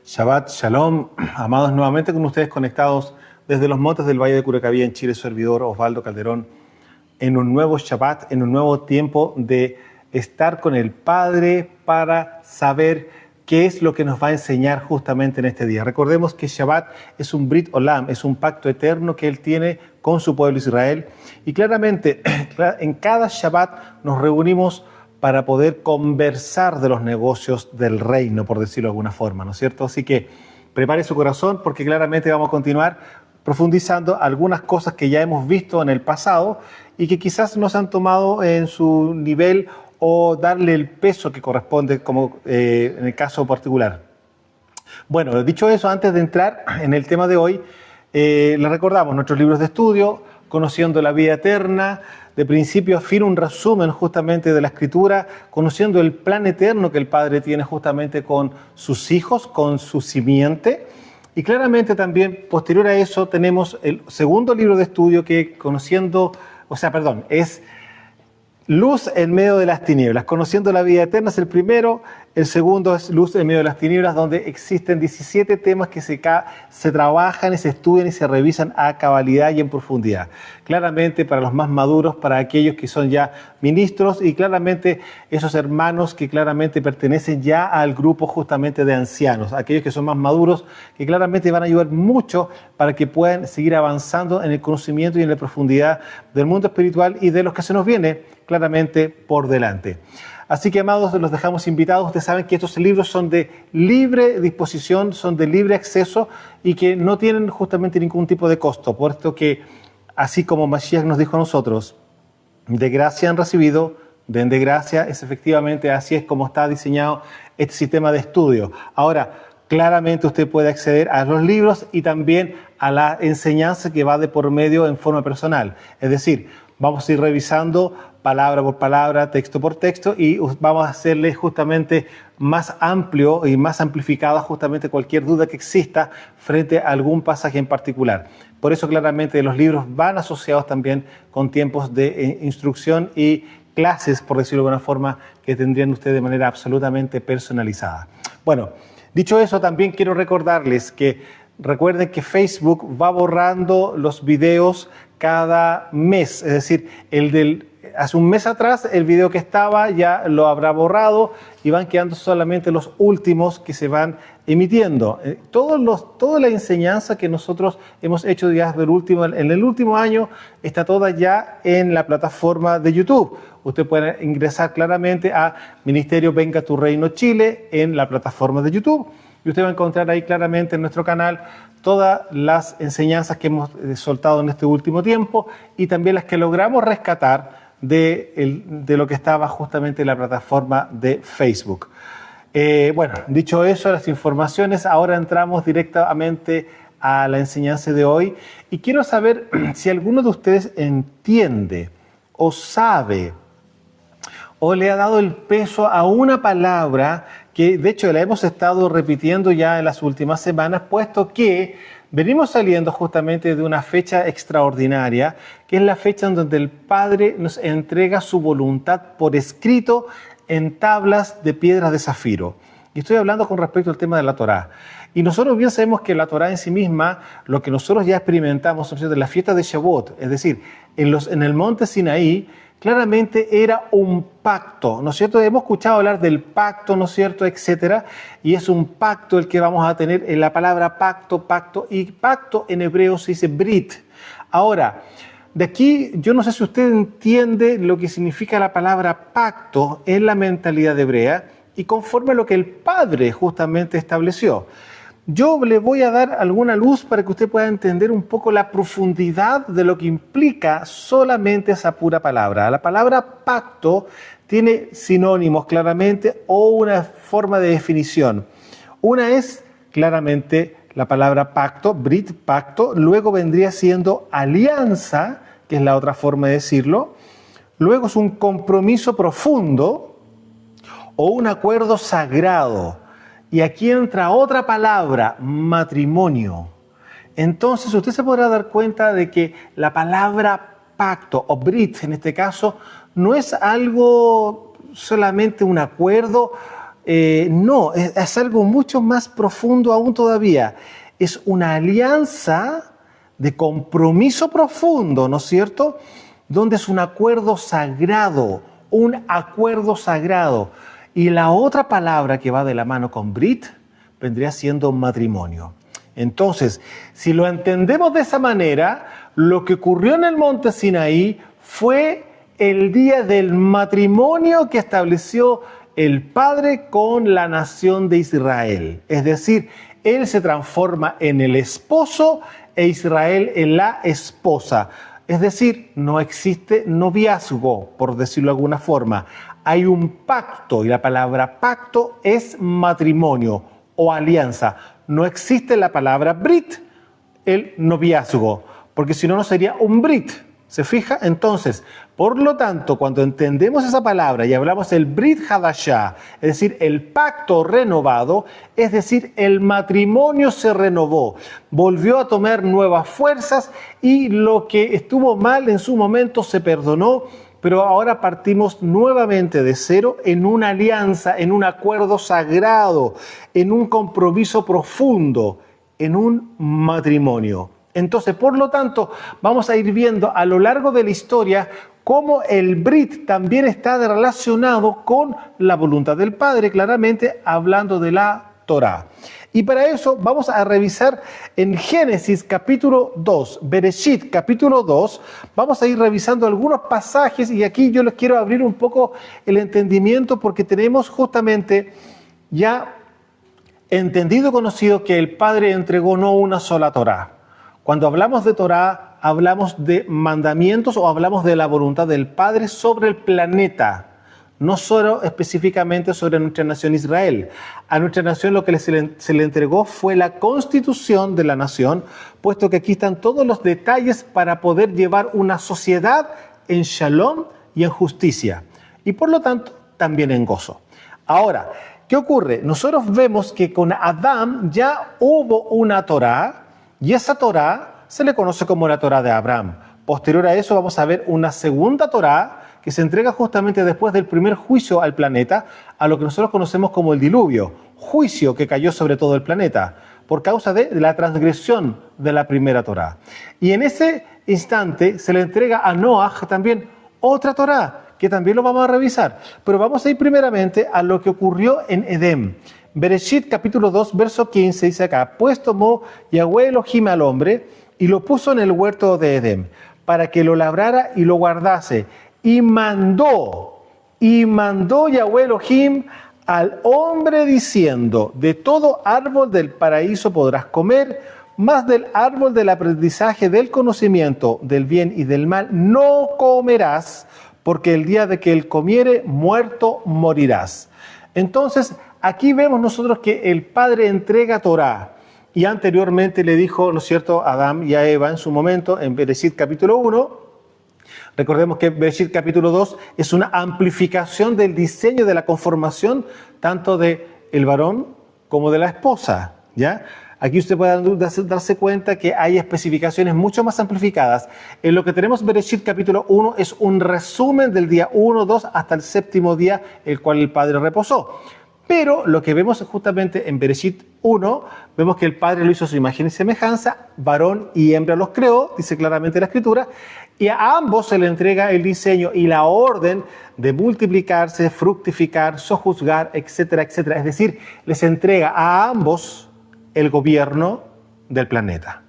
Shabbat Shalom, amados, nuevamente con ustedes conectados desde los montes del Valle de Curacaví en Chile, su servidor Osvaldo Calderón, en un nuevo Shabbat, en un nuevo tiempo de estar con el Padre para saber qué es lo que nos va a enseñar justamente en este día. Recordemos que Shabbat es un Brit Olam, es un pacto eterno que Él tiene con su pueblo Israel, y claramente en cada Shabbat nos reunimos para poder conversar de los negocios del reino, por decirlo de alguna forma, ¿no es cierto? Así que prepare su corazón porque claramente vamos a continuar profundizando algunas cosas que ya hemos visto en el pasado y que quizás no se han tomado en su nivel o darle el peso que corresponde como en el caso particular. Bueno, dicho eso, antes de entrar en el tema de hoy, les recordamos nuestros libros de estudio, Conociendo la Vida Eterna, de principio a fin un resumen justamente de la Escritura, conociendo el plan eterno que el Padre tiene justamente con sus hijos, con su simiente. Y claramente también, posterior a eso, tenemos el segundo libro de estudio que es Luz en medio de las tinieblas. Conociendo la vida eterna es el primero. El segundo es Luz en medio de las tinieblas, donde existen 17 temas que se trabajan y se estudian y se revisan a cabalidad y en profundidad. Claramente para los más maduros, para aquellos que son ya ministros y claramente esos hermanos que claramente pertenecen ya al grupo justamente de ancianos. Aquellos que son más maduros, que claramente van a ayudar mucho para que puedan seguir avanzando en el conocimiento y en la profundidad del mundo espiritual y de los que se nos viene claramente por delante. Así que, amados, los dejamos invitados. Ustedes saben que estos libros son de libre disposición, son de libre acceso y que no tienen justamente ningún tipo de costo, puesto que, así como Mashiach nos dijo a nosotros, de gracia han recibido, den de gracia, efectivamente así es como está diseñado este sistema de estudio. Ahora, claramente usted puede acceder a los libros y también a la enseñanza que va de por medio en forma personal. Es decir, vamos a ir revisando palabra por palabra, texto por texto, y vamos a hacerle justamente más amplio y más amplificada justamente cualquier duda que exista frente a algún pasaje en particular. Por eso claramente los libros van asociados también con tiempos de instrucción y clases, por decirlo de alguna forma, que tendrían ustedes de manera absolutamente personalizada. Bueno, dicho eso, también quiero recordarles que recuerden que Facebook va borrando los videos cada mes, es decir, hace un mes atrás el video que estaba ya lo habrá borrado y van quedando solamente los últimos que se van emitiendo. Toda la enseñanza que nosotros hemos hecho ya en el último año está toda ya en la plataforma de YouTube. Usted puede ingresar claramente a Ministerio Venga Tu Reino Chile en la plataforma de YouTube y usted va a encontrar ahí claramente en nuestro canal todas las enseñanzas que hemos soltado en este último tiempo y también las que logramos rescatar de lo que estaba justamente en la plataforma de Facebook. Bueno, dicho eso, las informaciones, ahora entramos directamente a la enseñanza de hoy y quiero saber si alguno de ustedes entiende o sabe o le ha dado el peso a una palabra que de hecho la hemos estado repitiendo ya en las últimas semanas, puesto que venimos saliendo justamente de una fecha extraordinaria, que es la fecha en donde el Padre nos entrega su voluntad por escrito en tablas de piedras de zafiro. Y estoy hablando con respecto al tema de la Torá. Y nosotros bien sabemos que la Torá en sí misma, lo que nosotros ya experimentamos en la fiesta de Shavuot, es decir, en el monte Sinaí, claramente era un pacto, ¿no es cierto? Hemos escuchado hablar del pacto, ¿no es cierto?, etcétera, y es un pacto el que vamos a tener en la palabra pacto, y pacto en hebreo se dice brit. Ahora, de aquí yo no sé si usted entiende lo que significa la palabra pacto en la mentalidad hebrea y conforme a lo que el Padre justamente estableció. Yo le voy a dar alguna luz para que usted pueda entender un poco la profundidad de lo que implica solamente esa pura palabra. La palabra pacto tiene sinónimos claramente o una forma de definición. Una es claramente la palabra pacto, brit, pacto. Luego vendría siendo alianza, que es la otra forma de decirlo. Luego es un compromiso profundo o un acuerdo sagrado. Y aquí entra otra palabra, matrimonio. Entonces usted se podrá dar cuenta de que la palabra pacto o brit en este caso no es algo solamente un acuerdo no, es algo mucho más profundo aún todavía. Es una alianza de compromiso profundo, ¿no es cierto? Donde es un acuerdo sagrado, un acuerdo sagrado. Y la otra palabra que va de la mano con Brit vendría siendo matrimonio. Entonces, si lo entendemos de esa manera, lo que ocurrió en el monte Sinaí fue el día del matrimonio que estableció el Padre con la nación de Israel. Es decir, Él se transforma en el esposo e Israel en la esposa. Es decir, no existe noviazgo, por decirlo de alguna forma. Hay un pacto y la palabra pacto es matrimonio o alianza. No existe la palabra brit, el noviazgo, porque si no, no sería un brit. ¿Se fija? Entonces, por lo tanto, cuando entendemos esa palabra y hablamos del Brit Hadashah, es decir, el pacto renovado, es decir, el matrimonio se renovó, volvió a tomar nuevas fuerzas y lo que estuvo mal en su momento se perdonó, pero ahora partimos nuevamente de cero en una alianza, en un acuerdo sagrado, en un compromiso profundo, en un matrimonio. Entonces, por lo tanto, vamos a ir viendo a lo largo de la historia cómo el Brit también está relacionado con la voluntad del Padre, claramente hablando de la Torá. Y para eso vamos a revisar en Génesis capítulo 2, Bereshit capítulo 2, vamos a ir revisando algunos pasajes y aquí yo les quiero abrir un poco el entendimiento porque tenemos justamente ya entendido y conocido que el Padre entregó no una sola Torá. Cuando hablamos de Torá, hablamos de mandamientos o hablamos de la voluntad del Padre sobre el planeta, no solo específicamente sobre nuestra nación Israel. A nuestra nación lo que se le entregó fue la constitución de la nación, puesto que aquí están todos los detalles para poder llevar una sociedad en shalom y en justicia, y por lo tanto también en gozo. Ahora, ¿qué ocurre? Nosotros vemos que con Adán ya hubo una Torá, y esa Torá se le conoce como la Torá de Abraham. Posterior a eso vamos a ver una segunda Torá que se entrega justamente después del primer juicio al planeta, a lo que nosotros conocemos como el diluvio, juicio que cayó sobre todo el planeta, por causa de la transgresión de la primera Torá. Y en ese instante se le entrega a Noaj también otra Torá, que también lo vamos a revisar. Pero vamos a ir primeramente a lo que ocurrió en Edén. Bereshit capítulo 2, verso 15 dice acá: pues tomó Yahweh Elohim al hombre y lo puso en el huerto de Edén, para que lo labrara y lo guardase. Y mandó Yahweh Elohim al hombre diciendo: de todo árbol del paraíso podrás comer, mas del árbol del aprendizaje del conocimiento del bien y del mal no comerás, porque el día de que él comiere, muerto morirás. Entonces, aquí vemos nosotros que el Padre entrega Torá, y anteriormente le dijo, ¿no es cierto?, a Adán y a Eva en su momento, en Bereshit capítulo 1, recordemos que Bereshit capítulo 2 es una amplificación del diseño de la conformación, tanto del varón como de la esposa, ¿ya? Aquí usted puede darse cuenta que hay especificaciones mucho más amplificadas. En lo que tenemos Bereshit capítulo 1 es un resumen del día 1, 2 hasta el séptimo día, el cual el Padre reposó. Pero lo que vemos justamente en Bereshit 1, vemos que el Padre lo hizo a su imagen y semejanza, varón y hembra los creó, dice claramente la Escritura, y a ambos se le entrega el diseño y la orden de multiplicarse, fructificar, sojuzgar, etcétera, etcétera. Es decir, les entrega a ambos el gobierno del planeta.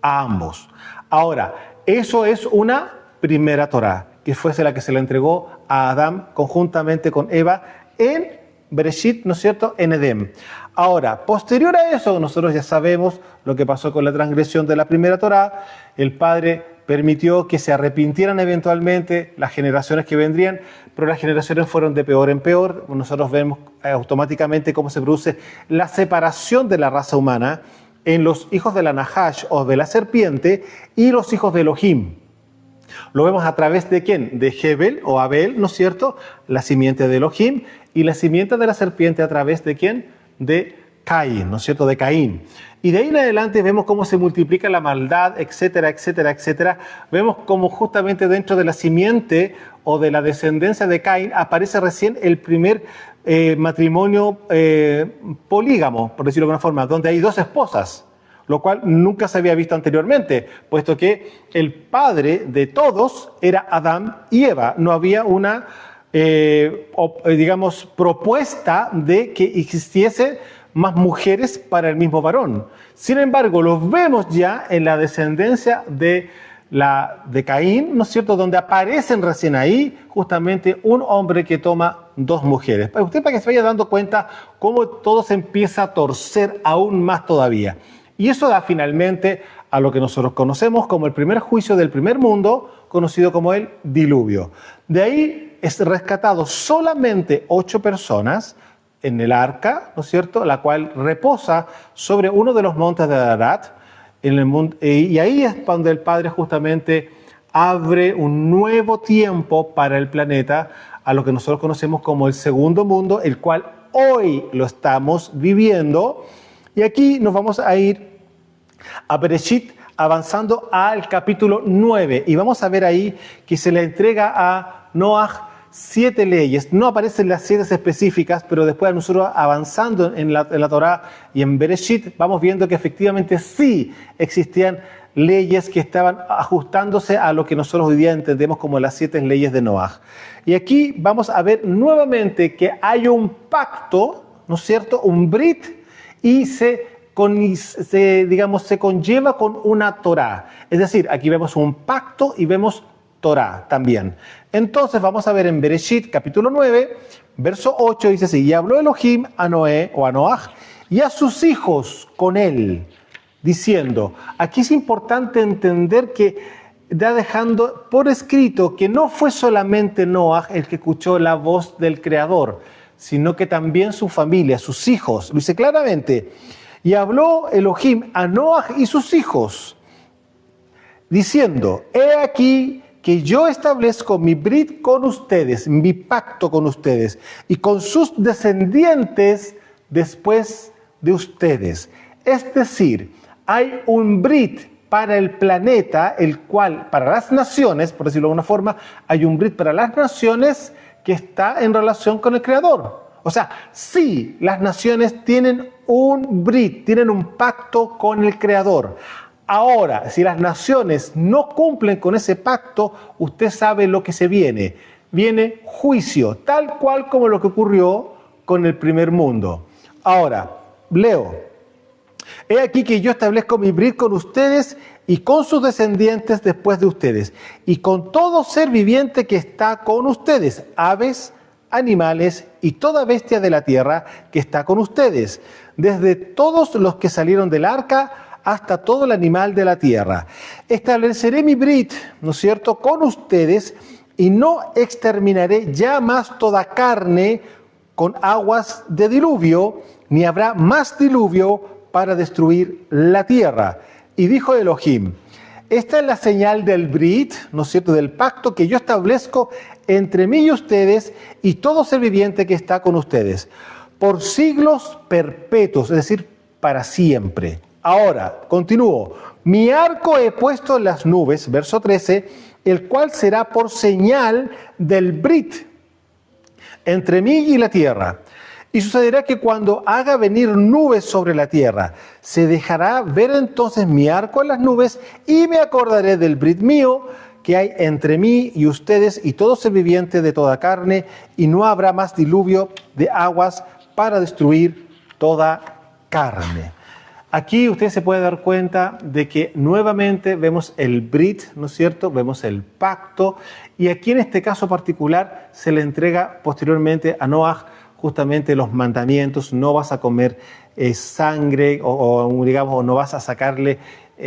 A ambos. Ahora, eso es una primera Torá, que fuese la que se le entregó a Adán conjuntamente con Eva en Bereshit, ¿no es cierto?, en Edén. Ahora, posterior a eso, nosotros ya sabemos lo que pasó con la transgresión de la primera Torá. El Padre permitió que se arrepintieran eventualmente las generaciones que vendrían, pero las generaciones fueron de peor en peor. Nosotros vemos automáticamente cómo se produce la separación de la raza humana en los hijos de la Nahash o de la serpiente y los hijos de Elohim. Lo vemos a través de ¿quién? De Hebel o Abel, ¿no es cierto?, la simiente de Elohim, y la simiente de la serpiente a través de ¿quién? De Caín, ¿no es cierto?, de Caín. Y de ahí en adelante vemos cómo se multiplica la maldad, etcétera, etcétera, etcétera. Vemos cómo justamente dentro de la simiente o de la descendencia de Caín aparece recién el primer matrimonio polígamo, por decirlo de alguna forma, donde hay dos esposas, lo cual nunca se había visto anteriormente, puesto que el padre de todos era Adán y Eva. No había una, digamos, propuesta de que existiese más mujeres para el mismo varón. Sin embargo, los vemos ya en la descendencia de Caín, ¿no es cierto?, donde aparecen recién ahí justamente un hombre que toma dos mujeres. Para usted, para que se vaya dando cuenta cómo todo se empieza a torcer aún más todavía. Y eso da finalmente a lo que nosotros conocemos como el primer juicio del primer mundo, conocido como el diluvio. De ahí es rescatado solamente 8 personas en el arca, ¿no es cierto?, la cual reposa sobre uno de los montes de Ararat, y ahí es cuando el Padre justamente abre un nuevo tiempo para el planeta, a lo que nosotros conocemos como el segundo mundo, el cual hoy lo estamos viviendo. Y aquí nos vamos a ir a Bereshit, avanzando al capítulo 9, y vamos a ver ahí que se le entrega a Noaj 7 leyes. No aparecen las 7 específicas, pero después nosotros avanzando en la Torá y en Bereshit, vamos viendo que efectivamente sí existían leyes que estaban ajustándose a lo que nosotros hoy día entendemos como las 7 leyes de Noaj. Y aquí vamos a ver nuevamente que hay un pacto, ¿no es cierto?, un brit, y se conlleva con una Torá. Es decir, aquí vemos un pacto y vemos Torá también. Entonces vamos a ver en Bereshit capítulo 9, verso 8, dice así: y habló Elohim a Noé o a Noaj y a sus hijos con él, diciendo. Aquí es importante entender que está dejando por escrito que no fue solamente Noaj el que escuchó la voz del Creador, sino que también su familia, sus hijos. Lo dice claramente. Y habló Elohim a Noaj y sus hijos, diciendo: he aquí que yo establezco mi brit con ustedes, mi pacto con ustedes, y con sus descendientes después de ustedes. Es decir, hay un brit para el planeta, el cual, para las naciones, por decirlo de alguna forma, hay un brit para las naciones que está en relación con el Creador. O sea, sí, las naciones tienen un brit, tienen un pacto con el Creador. Ahora, si las naciones no cumplen con ese pacto, usted sabe lo que se viene. Viene juicio, tal cual como lo que ocurrió con el primer mundo. Ahora, leo. He aquí que yo establezco mi brit con ustedes y con sus descendientes después de ustedes, y con todo ser viviente que está con ustedes, aves, animales y toda bestia de la tierra que está con ustedes, desde todos los que salieron del arca hasta todo el animal de la tierra. Estableceré mi brit, ¿no es cierto?, con ustedes, y no exterminaré ya más toda carne con aguas de diluvio, ni habrá más diluvio para destruir la tierra. Y dijo Elohim: esta es la señal del brit, ¿no es cierto?, del pacto que yo establezco entre mí y ustedes y todo ser viviente que está con ustedes, por siglos perpetuos, es decir, para siempre. Ahora, continúo. Mi arco he puesto en las nubes, verso 13, el cual será por señal del brit entre mí y la tierra. Y sucederá que cuando haga venir nubes sobre la tierra, se dejará ver entonces mi arco en las nubes, y me acordaré del brit mío que hay entre mí y ustedes y todo ser viviente de toda carne, y no habrá más diluvio de aguas para destruir toda carne. Aquí usted se puede dar cuenta de que nuevamente vemos el brit, ¿no es cierto? Vemos el pacto, y aquí en este caso particular se le entrega posteriormente a Noaj justamente los mandamientos: no vas a comer sangre o no vas a sacarle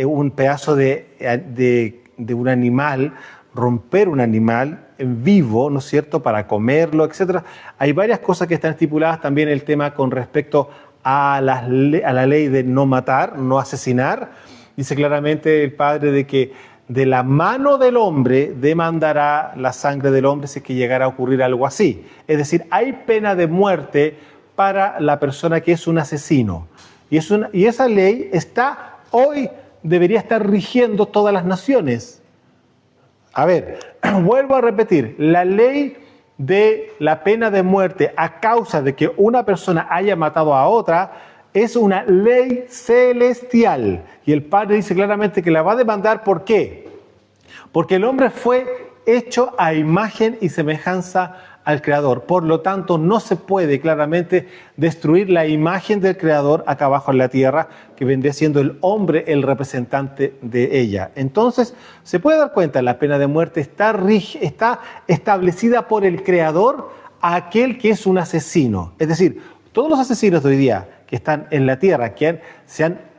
un pedazo de un animal, romper un animal en vivo, ¿no es cierto?, para comerlo, etc. Hay varias cosas que están estipuladas, también el tema con respecto a la ley de no matar, no asesinar. Dice claramente el Padre de que de la mano del hombre demandará la sangre del hombre si es que llegara a ocurrir algo así. Es decir, hay pena de muerte para la persona que es un asesino. Y esa ley hoy debería estar rigiendo todas las naciones. A ver, vuelvo a repetir, la ley de la pena de muerte a causa de que una persona haya matado a otra es una ley celestial. Y el Padre dice claramente que la va a demandar. ¿Por qué? Porque el hombre fue hecho a imagen y semejanza al Creador. Por lo tanto, no se puede claramente destruir la imagen del Creador acá abajo en la tierra, que vendría siendo el hombre el representante de ella. Entonces, se puede dar cuenta, la pena de muerte está establecida por el Creador a aquel que es un asesino. Es decir, todos los asesinos de hoy día que están en la tierra, que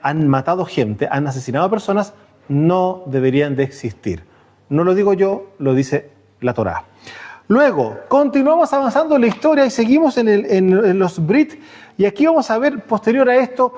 han matado gente, han asesinado a personas, no deberían de existir. No lo digo yo, lo dice la Torá. Luego, continuamos avanzando en la historia y seguimos en los Brit. Y aquí vamos a ver, posterior a esto,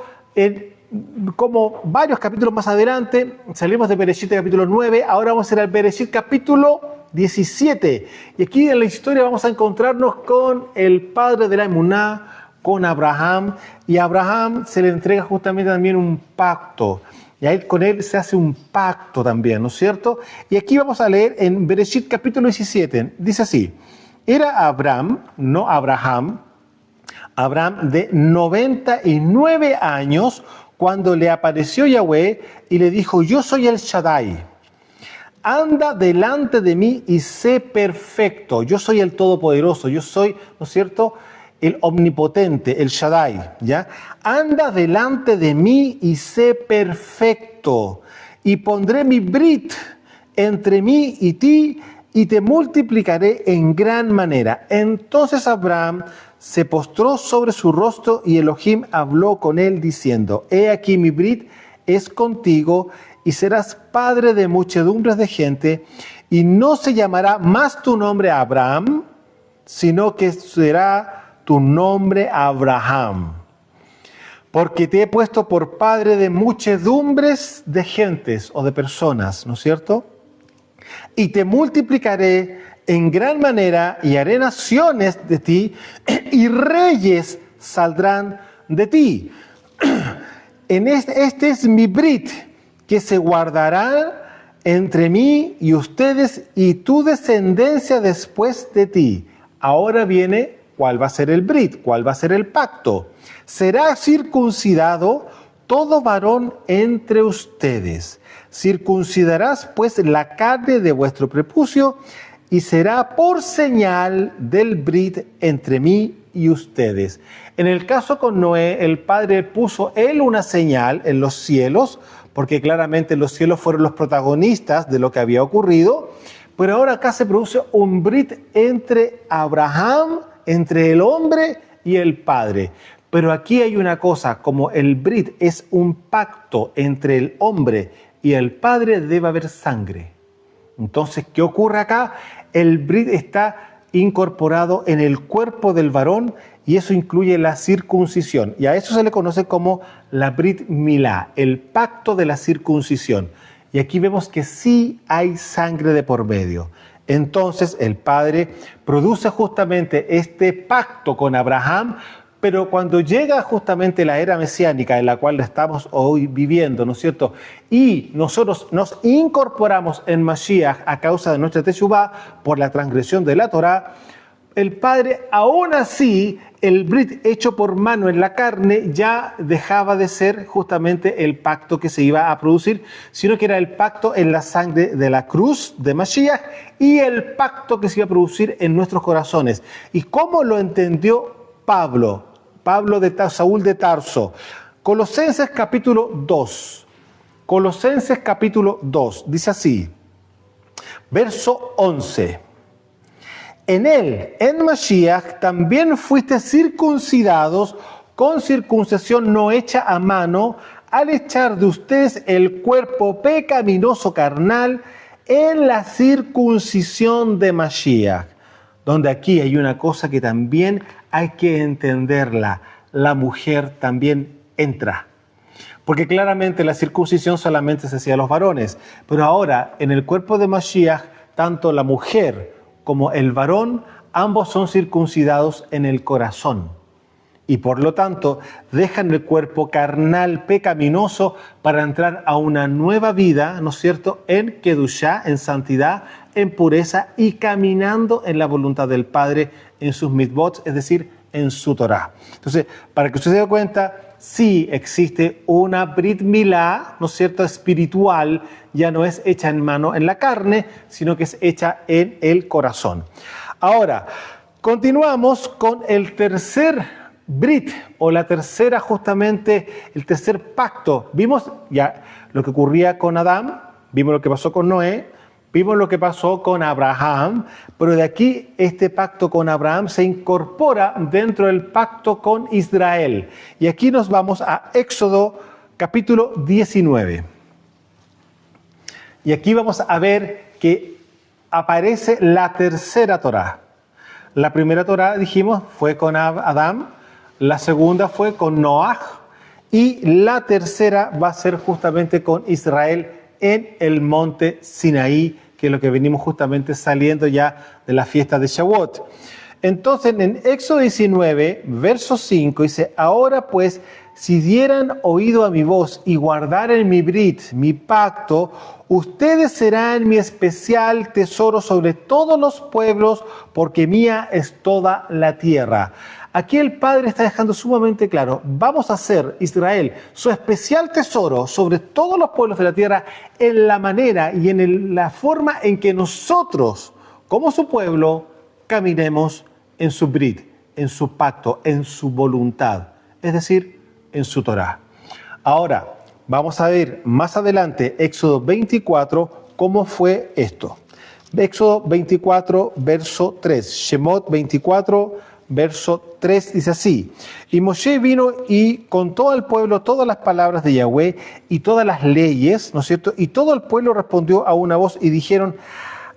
como varios capítulos más adelante, salimos de Bereshit capítulo 9, ahora vamos a ir al Bereshit capítulo 17. Y aquí en la historia vamos a encontrarnos con el padre de la Emuná, con Abraham. Y a Abraham se le entrega justamente también un pacto. Y con él se hace un pacto también, ¿no es cierto? Y aquí vamos a leer en Bereshit capítulo 17. Dice así: era Abraham, no Abraham, Abraham de 99 años cuando le apareció Yahweh y le dijo: yo soy el Shaddai. Anda delante de mí y sé perfecto. Yo soy el Todopoderoso. Yo soy, ¿no es cierto?, el omnipotente, el Shaddai, ¿ya? Anda delante de mí y sé perfecto, y pondré mi brit entre mí y ti, y te multiplicaré en gran manera. Entonces Abraham se postró sobre su rostro, y Elohim habló con él diciendo: he aquí mi brit es contigo, y serás padre de muchedumbres de gente, y no se llamará más tu nombre Abraham, sino que será tu nombre Abraham, porque te he puesto por padre de muchedumbres de gentes o de personas, ¿no es cierto? Y te multiplicaré en gran manera y haré naciones de ti, y reyes saldrán de ti. Este es mi brit, que se guardará entre mí y ustedes y tu descendencia después de ti. Ahora viene ¿cuál va a ser el brit? ¿Cuál va a ser el pacto? Será circuncidado todo varón entre ustedes. Circuncidarás pues la carne de vuestro prepucio, y será por señal del brit entre mí y ustedes. En el caso con Noé, el Padre puso él una señal en los cielos, porque claramente los cielos fueron los protagonistas de lo que había ocurrido. Pero ahora acá se produce un brit entre Abraham, entre el hombre y el Padre. Pero aquí hay una cosa: como el brit es un pacto entre el hombre y el Padre, debe haber sangre. Entonces, ¿qué ocurre acá? El brit está incorporado en el cuerpo del varón, y eso incluye la circuncisión. Y a eso se le conoce como la Brit Milá, el pacto de la circuncisión. Y aquí vemos que sí hay sangre de por medio. Entonces el Padre produce justamente este pacto con Abraham, pero cuando llega justamente la era mesiánica en la cual estamos hoy viviendo, ¿no es cierto? Y nosotros nos incorporamos en Mashiach a causa de nuestra Teshuvá por la transgresión de la Torá, el Padre, aún así, el brit hecho por mano en la carne ya dejaba de ser justamente el pacto que se iba a producir, sino que era el pacto en la sangre de la cruz de Mashiach y el pacto que se iba a producir en nuestros corazones. ¿Y cómo lo entendió Pablo? Pablo de Saúl de Tarso. Colosenses capítulo 2. Colosenses capítulo 2. Dice así, verso 11. En él, en Mashiach, también fuiste circuncidados con circuncisión no hecha a mano, al echar de ustedes el cuerpo pecaminoso carnal en la circuncisión de Mashiach. Donde aquí hay una cosa que también hay que entenderla. La mujer también entra. Porque claramente la circuncisión solamente se hacía a los varones. Pero ahora, en el cuerpo de Mashiach, tanto la mujer como el varón, ambos son circuncidados en el corazón. y por lo tanto dejan el cuerpo carnal pecaminoso para entrar a una nueva vida, ¿no es cierto?, en Kedushá, en santidad, en pureza y caminando en la voluntad del Padre en sus mitzvot, es decir, en su Torah. Entonces, para que usted se dé cuenta, sí existe una Brit Milá, ¿no es cierto?, espiritual, ya no es hecha en mano en la carne, sino que es hecha en el corazón. Ahora, continuamos con el tercer Brit, o la tercera justamente, el tercer pacto. Vimos ya lo que ocurría con Adán, vimos lo que pasó con Noé, vimos lo que pasó con Abraham, pero de aquí este pacto con Abraham se incorpora dentro del pacto con Israel. Y aquí nos vamos a Éxodo capítulo 19. Y aquí vamos a ver que aparece la tercera Torá. La primera Torá, dijimos, fue con Adán, la segunda fue con Noaj y la tercera va a ser justamente con Israel en el monte Sinaí, que es lo que venimos justamente saliendo ya de la fiesta de Shavuot. Entonces, en Éxodo 19, verso 5, dice, ahora pues, si dieran oído a mi voz y guardaren mi brit, mi pacto, ustedes serán mi especial tesoro sobre todos los pueblos, porque mía es toda la tierra. Aquí el Padre está dejando sumamente claro, vamos a hacer Israel su especial tesoro sobre todos los pueblos de la tierra en la manera y en la forma en que nosotros, como su pueblo, caminemos en su brit, en su pacto, en su voluntad, es decir, en su Torah. Ahora, vamos a ver más adelante, Éxodo 24, cómo fue esto. Éxodo 24, verso 3, Shemot 24, verso 3 dice así, y Moshe vino y contó al pueblo todas las palabras de Yahweh y todas las leyes, ¿no es cierto? Y todo el pueblo respondió a una voz y dijeron,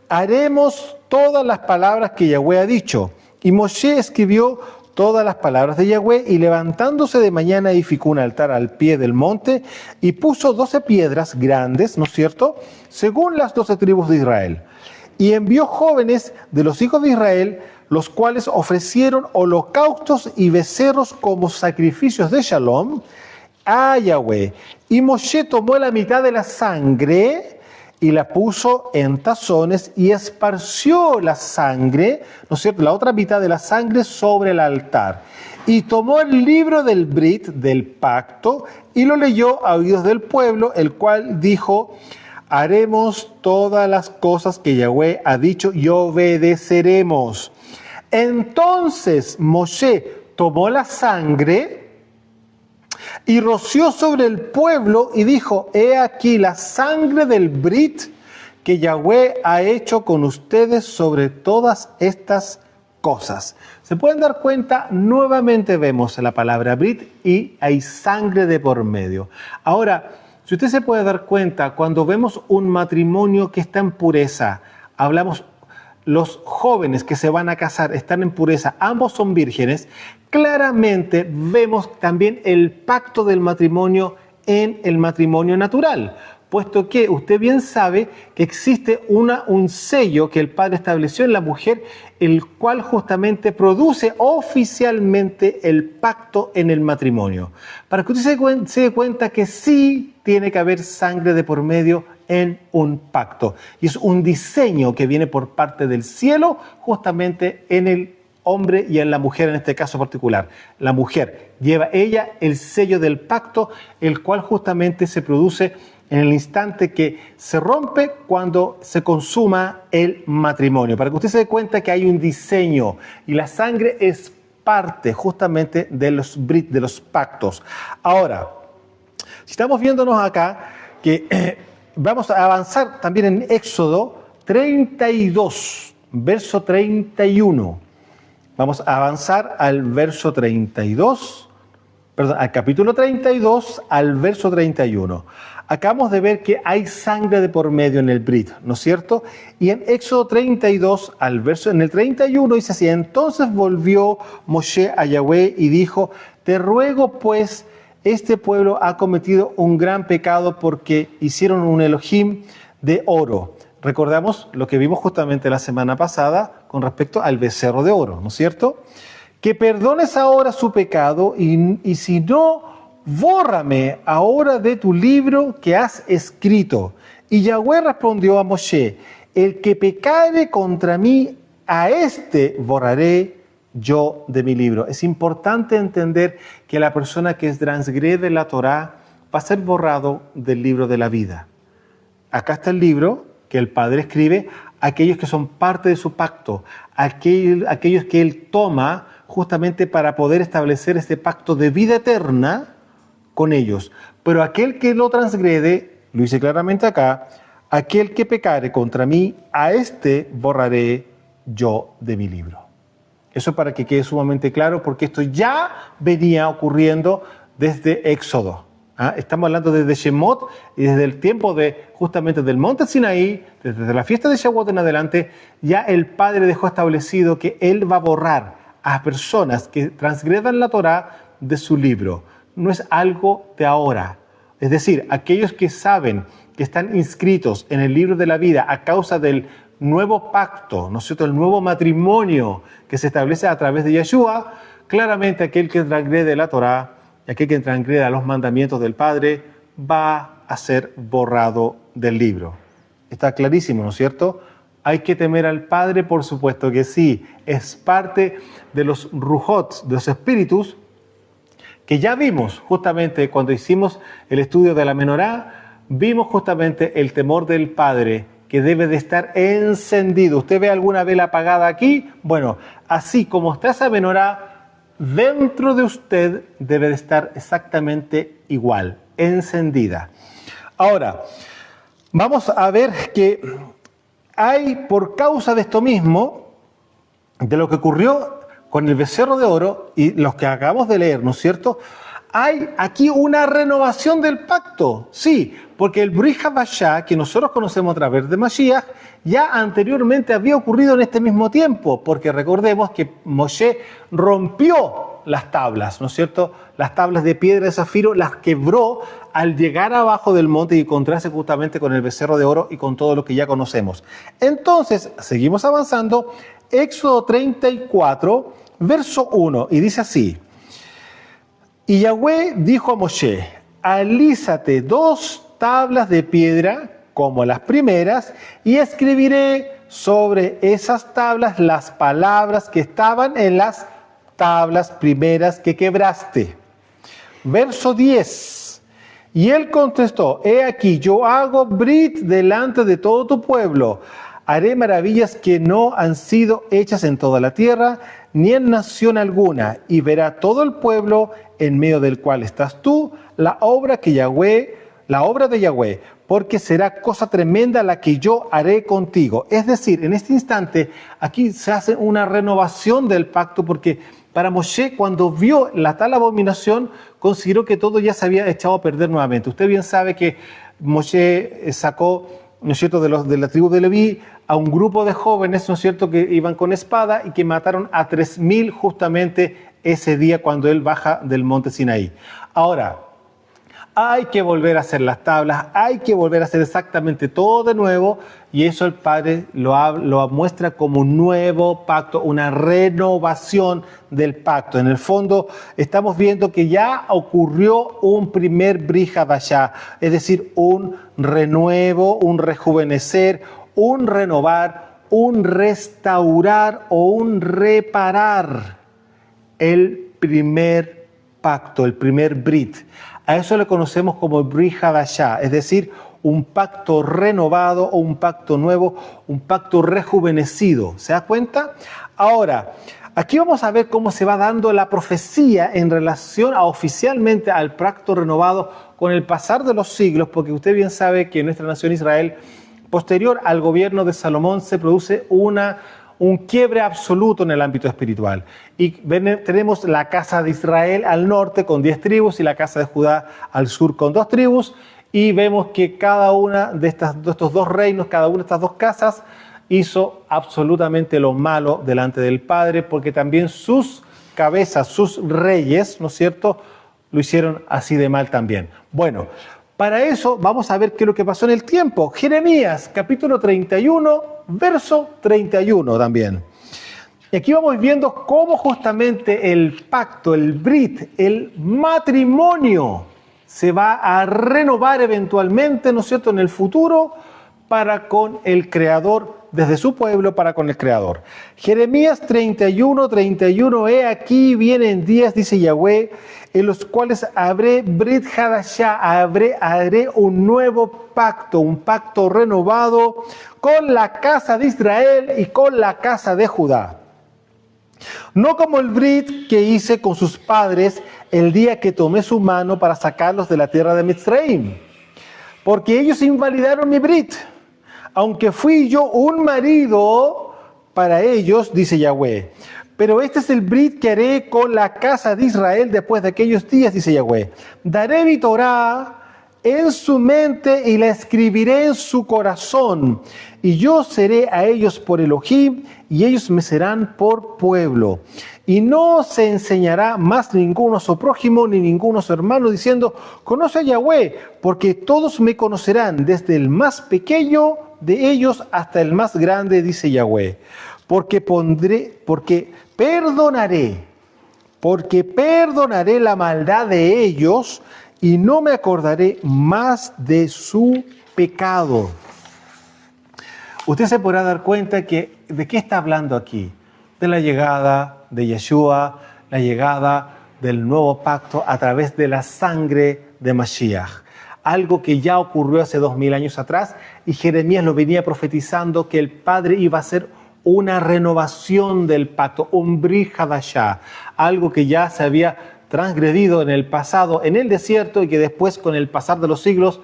haremos todas las palabras que Yahweh ha dicho. Y Moshe escribió todas las palabras de Yahweh y levantándose de mañana edificó un altar al pie del monte y puso 12 piedras grandes, ¿no es cierto?, según las 12 tribus de Israel. Y envió jóvenes de los hijos de Israel, los cuales ofrecieron holocaustos y becerros como sacrificios de Shalom a Yahweh. Y Moshe tomó la mitad de la sangre y la puso en tazones y esparció la sangre, ¿no es cierto?, la otra mitad de la sangre sobre el altar. Y tomó el libro del Brit, del pacto, y lo leyó a oídos del pueblo, el cual dijo, haremos todas las cosas que Yahweh ha dicho y obedeceremos. Entonces Moshe tomó la sangre y roció sobre el pueblo y dijo, he aquí la sangre del Brit que Yahweh ha hecho con ustedes sobre todas estas cosas. Se pueden dar cuenta, nuevamente vemos la palabra Brit y hay sangre de por medio. Ahora, si usted se puede dar cuenta, cuando vemos un matrimonio que está en pureza, hablamos, los jóvenes que se van a casar están en pureza, ambos son vírgenes, claramente vemos también el pacto del matrimonio en el matrimonio natural, puesto que usted bien sabe que existe un sello que el Padre estableció en la mujer, el cual justamente produce oficialmente el pacto en el matrimonio. Para que usted se dé cuenta que sí tiene que haber sangre de por medio en un pacto. Y es un diseño que viene por parte del cielo justamente en el hombre y en la mujer en este caso particular. La mujer lleva ella el sello del pacto, el cual justamente se produce en el instante que se rompe cuando se consuma el matrimonio. Para que usted se dé cuenta que hay un diseño y la sangre es parte justamente de los brit, de los pactos. Ahora, si estamos viéndonos acá, que vamos a avanzar también en Éxodo 32, verso 31. Vamos a avanzar al verso 32, perdón, al capítulo 32, al verso 31. Acabamos de ver que hay sangre de por medio en el Brit, ¿no es cierto? Y en Éxodo 32, al verso, en el 31 dice así, entonces volvió Moshe a Yahweh y dijo, te ruego pues, este pueblo ha cometido un gran pecado porque hicieron un Elohim de oro. Recordamos lo que vimos justamente la semana pasada con respecto al becerro de oro, ¿no es cierto? que perdones ahora su pecado y si no, bórrame ahora de tu libro que has escrito. Y Yahweh respondió a Moshe, el que pecare contra mí, a este borraré yo de mi libro. Es importante entender que la persona que transgrede la Torá va a ser borrado del libro de la vida. Acá está el libro que el Padre escribe a aquellos que son parte de su pacto, aquellos que Él toma justamente para poder establecer este pacto de vida eterna con ellos. Pero aquel que lo transgrede, lo dice claramente acá, aquel que pecare contra mí, a este borraré yo de mi libro. Eso para que quede sumamente claro, porque esto ya venía ocurriendo desde Éxodo. Estamos hablando desde Shemot y desde el tiempo justamente del monte Sinaí, desde la fiesta de Shavuot en adelante, ya el Padre dejó establecido que Él va a borrar a personas que transgredan la Torá de su libro. No es algo de ahora. Es decir, aquellos que saben que están inscritos en el libro de la vida a causa del nuevo pacto, ¿no es cierto?, el nuevo matrimonio que se establece a través de Yeshua, claramente aquel que transgrede la Torá y aquel que transgreda los mandamientos del Padre va a ser borrado del libro. Está clarísimo, ¿no es cierto? Hay que temer al Padre, por supuesto que sí, es parte de los rujot, de los espíritus, que ya vimos justamente cuando hicimos el estudio de la menorá, vimos justamente el temor del Padre que debe de estar encendido. ¿Usted ve alguna vela apagada aquí? Bueno, así como está esa menorá, dentro de usted debe de estar exactamente igual, encendida. Ahora, vamos a ver que hay, por causa de esto mismo, de lo que ocurrió con el becerro de oro y los que acabamos de leer, ¿no es cierto? Hay aquí una renovación del pacto, sí, porque el Brit Habashá, que nosotros conocemos a través de Mashiach, ya anteriormente había ocurrido en este mismo tiempo, porque recordemos que Moshe rompió las tablas, ¿no es cierto? Las tablas de piedra de zafiro las quebró al llegar abajo del monte y encontrarse justamente con el becerro de oro y con todo lo que ya conocemos. Entonces, seguimos avanzando, Éxodo 34, verso 1, y dice así: y Yahweh dijo a Moshe, alízate 2 tablas de piedra como las primeras y escribiré sobre esas tablas las palabras que estaban en las tablas primeras que quebraste. Verso 10. Y él contestó, he aquí, yo hago brit delante de todo tu pueblo. Haré maravillas que no han sido hechas en toda la tierra, ni en nación alguna, y verá todo el pueblo en medio del cual estás tú, la obra de Yahweh, porque será cosa tremenda la que yo haré contigo. Es decir, en este instante, aquí se hace una renovación del pacto, porque para Moshe, cuando vio la tal abominación, consideró que todo ya se había echado a perder nuevamente. Usted bien sabe que Moshe sacó, ¿no es cierto?, de la tribu de Leví a un grupo de jóvenes, ¿no es cierto?, que iban con espada y que mataron a 3,000 justamente ese día cuando él baja del monte Sinaí. Ahora, hay que volver a hacer las tablas, hay que volver a hacer exactamente todo de nuevo, y eso el Padre lo muestra como un nuevo pacto, una renovación del pacto. En el fondo, estamos viendo que ya ocurrió un primer Brit Habashá, es decir, un renuevo, un rejuvenecer, un renovar, un restaurar o un reparar el primer pacto, el primer Brit. A eso le conocemos como Brit Habashá, es decir, un pacto renovado o un pacto nuevo, un pacto rejuvenecido. ¿Se da cuenta? Ahora, aquí vamos a ver cómo se va dando la profecía en relación oficialmente al pacto renovado con el pasar de los siglos, porque usted bien sabe que en nuestra nación Israel, posterior al gobierno de Salomón, se produce un quiebre absoluto en el ámbito espiritual. Y tenemos la casa de Israel al norte con 10 tribus y la casa de Judá al sur con 2 tribus. Y vemos que cada una de estos 2 reinos, cada una de estas 2 casas, hizo absolutamente lo malo delante del Padre, porque también sus cabezas, sus reyes, ¿no es cierto?, lo hicieron así de mal también. Bueno, para eso vamos a ver qué es lo que pasó en el tiempo. Jeremías, capítulo 31, verso 31 también. Y aquí vamos viendo cómo justamente el pacto, el brit, el matrimonio, se va a renovar eventualmente, ¿no es cierto?, en el futuro para con el Creador, desde su pueblo para con el Creador. Jeremías 31, he aquí vienen días, dice Yahweh, en los cuales haré Brit Hadashah, haré un nuevo pacto, un pacto renovado con la casa de Israel y con la casa de Judá. No como el Brit que hice con sus padres el día que tomé su mano para sacarlos de la tierra de Mitzraim, porque ellos invalidaron mi Brit, aunque fui yo un marido para ellos, dice Yahweh. Pero este es el Brit que haré con la casa de Israel después de aquellos días, dice Yahweh. Daré mi Torá en su mente y la escribiré en su corazón. Y yo seré a ellos por Elohim y ellos me serán por pueblo. Y no se enseñará más ninguno a su prójimo ni ninguno a su hermano diciendo, conoce a Yahweh, porque todos me conocerán, desde el más pequeño de ellos hasta el más grande, dice Yahweh. Porque perdonaré la maldad de ellos y no me acordaré más de su pecado. Usted se podrá dar cuenta que de qué está hablando aquí. De la llegada de Yeshua, la llegada del nuevo pacto a través de la sangre de Mashiach. Algo que ya ocurrió hace 2000 años atrás y Jeremías lo venía profetizando que el Padre iba a hacer una renovación del pacto, un Brit Hadashah, algo que ya se había transgredido en el pasado en el desierto y que después con el pasar de los siglos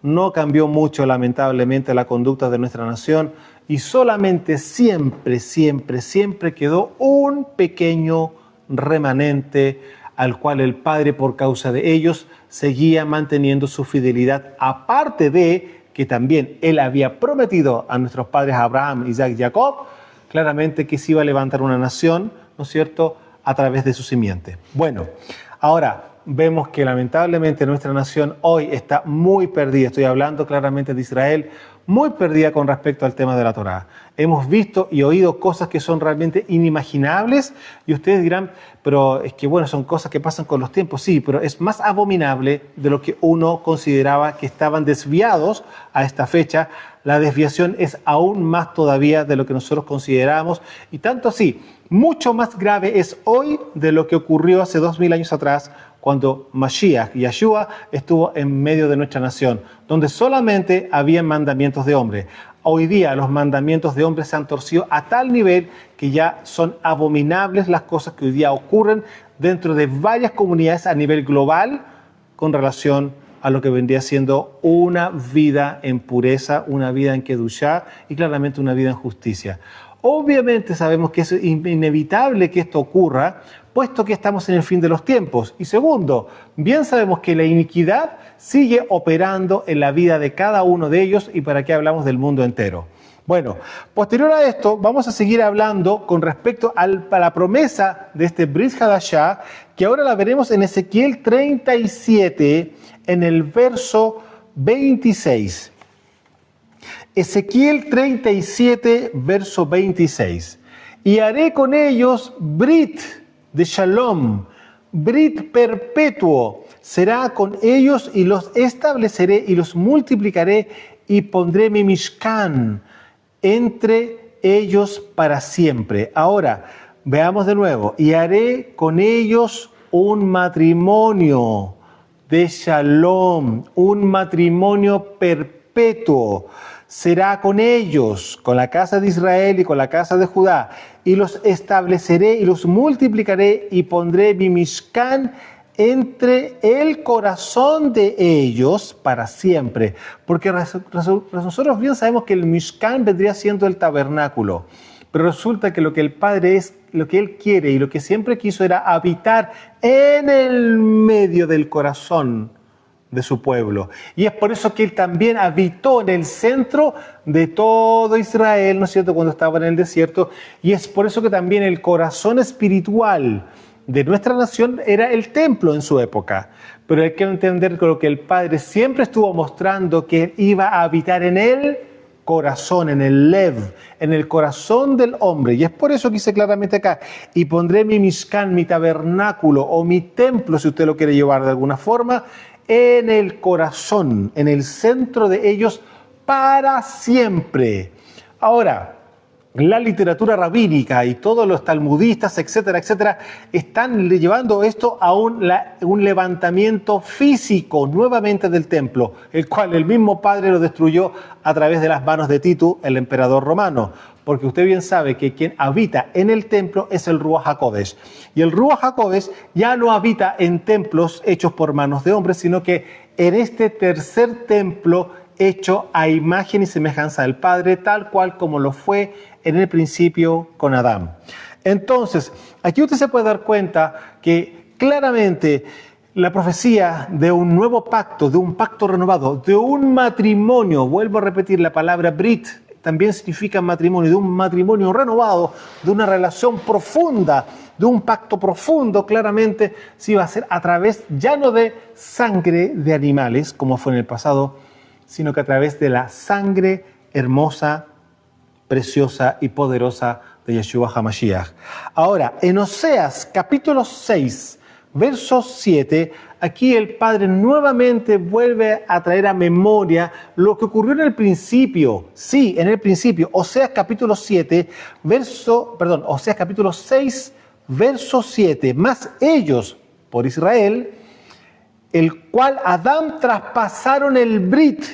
no cambió mucho lamentablemente la conducta de nuestra nación y solamente siempre quedó un pequeño remanente al cual el Padre por causa de ellos seguía manteniendo su fidelidad, aparte de que también Él había prometido a nuestros padres Abraham, Isaac y Jacob, claramente que se iba a levantar una nación, ¿no es cierto?, a través de su simiente. Bueno, ahora vemos que lamentablemente nuestra nación hoy está muy perdida, estoy hablando claramente de Israel, muy perdida con respecto al tema de la Torá. Hemos visto y oído cosas que son realmente inimaginables y ustedes dirán, pero es que bueno, son cosas que pasan con los tiempos, sí, pero es más abominable de lo que uno consideraba que estaban desviados a esta fecha. La desviación es aún más todavía de lo que nosotros consideramos y tanto así, mucho más grave es hoy de lo que ocurrió hace 2000 años atrás cuando Mashiach, Yeshua, estuvo en medio de nuestra nación, donde solamente había mandamientos de hombre. Hoy día los mandamientos de hombre se han torcido a tal nivel que ya son abominables las cosas que hoy día ocurren dentro de varias comunidades a nivel global con relación a lo que vendría siendo una vida en pureza, una vida en Kedushá y claramente una vida en justicia. Obviamente sabemos que es inevitable que esto ocurra, puesto que estamos en el fin de los tiempos. Y segundo, bien sabemos que la iniquidad sigue operando en la vida de cada uno de ellos y para qué hablamos del mundo entero. Bueno, posterior a esto vamos a seguir hablando con respecto a la promesa de este Brit Hadashah, que ahora la veremos en Ezequiel 37, en el verso 26. Ezequiel 37, verso 26. Y haré con ellos Brit de Shalom, Brit perpetuo, será con ellos y los estableceré y los multiplicaré y pondré mi Mishkan entre ellos para siempre. Ahora, veamos de nuevo. Y haré con ellos un matrimonio de Shalom, un matrimonio perpetuo. Será con ellos, con la casa de Israel y con la casa de Judá, y los estableceré y los multiplicaré y pondré mi Mishkan entre el corazón de ellos para siempre. Porque nosotros bien sabemos que el Mishkan vendría siendo el tabernáculo, pero resulta que lo que el Padre es, lo que Él quiere y lo que siempre quiso era habitar en el medio del corazón de su pueblo. Y es por eso que Él también habitó en el centro de todo Israel, ¿no es cierto?, cuando estaba en el desierto. Y es por eso que también el corazón espiritual de nuestra nación era el templo en su época. Pero hay que entender que lo que el Padre siempre estuvo mostrando que Él iba a habitar en él corazón, en el lev, en el corazón del hombre. Y es por eso que dice claramente acá, y pondré mi mishkan, mi tabernáculo o mi templo, si usted lo quiere llevar de alguna forma, en el corazón, en el centro de ellos para siempre. Ahora, la literatura rabínica y todos los talmudistas, etcétera, etcétera, están llevando esto a un levantamiento físico nuevamente del templo, el cual el mismo Padre lo destruyó a través de las manos de Tito, el emperador romano. Porque usted bien sabe que quien habita en el templo es el Ruach HaKodesh. Y el Ruach HaKodesh ya no habita en templos hechos por manos de hombres, sino que en este tercer templo hecho a imagen y semejanza del Padre, tal cual como lo fue en el principio con Adán. Entonces, aquí usted se puede dar cuenta que claramente la profecía de un nuevo pacto, de un pacto renovado, de un matrimonio, vuelvo a repetir la palabra Brit, también significa matrimonio, de un matrimonio renovado, de una relación profunda, de un pacto profundo, claramente sí va a ser a través ya no de sangre de animales, como fue en el pasado, sino que a través de la sangre hermosa, preciosa y poderosa de Yeshua HaMashiach. Ahora, en Oseas capítulo 6, verso 7, aquí el Padre nuevamente vuelve a traer a memoria lo que ocurrió en el principio. Sí, en el principio, Oseas capítulo 6, verso 7. Mas ellos, por Israel, el cual Adán traspasaron el Brit,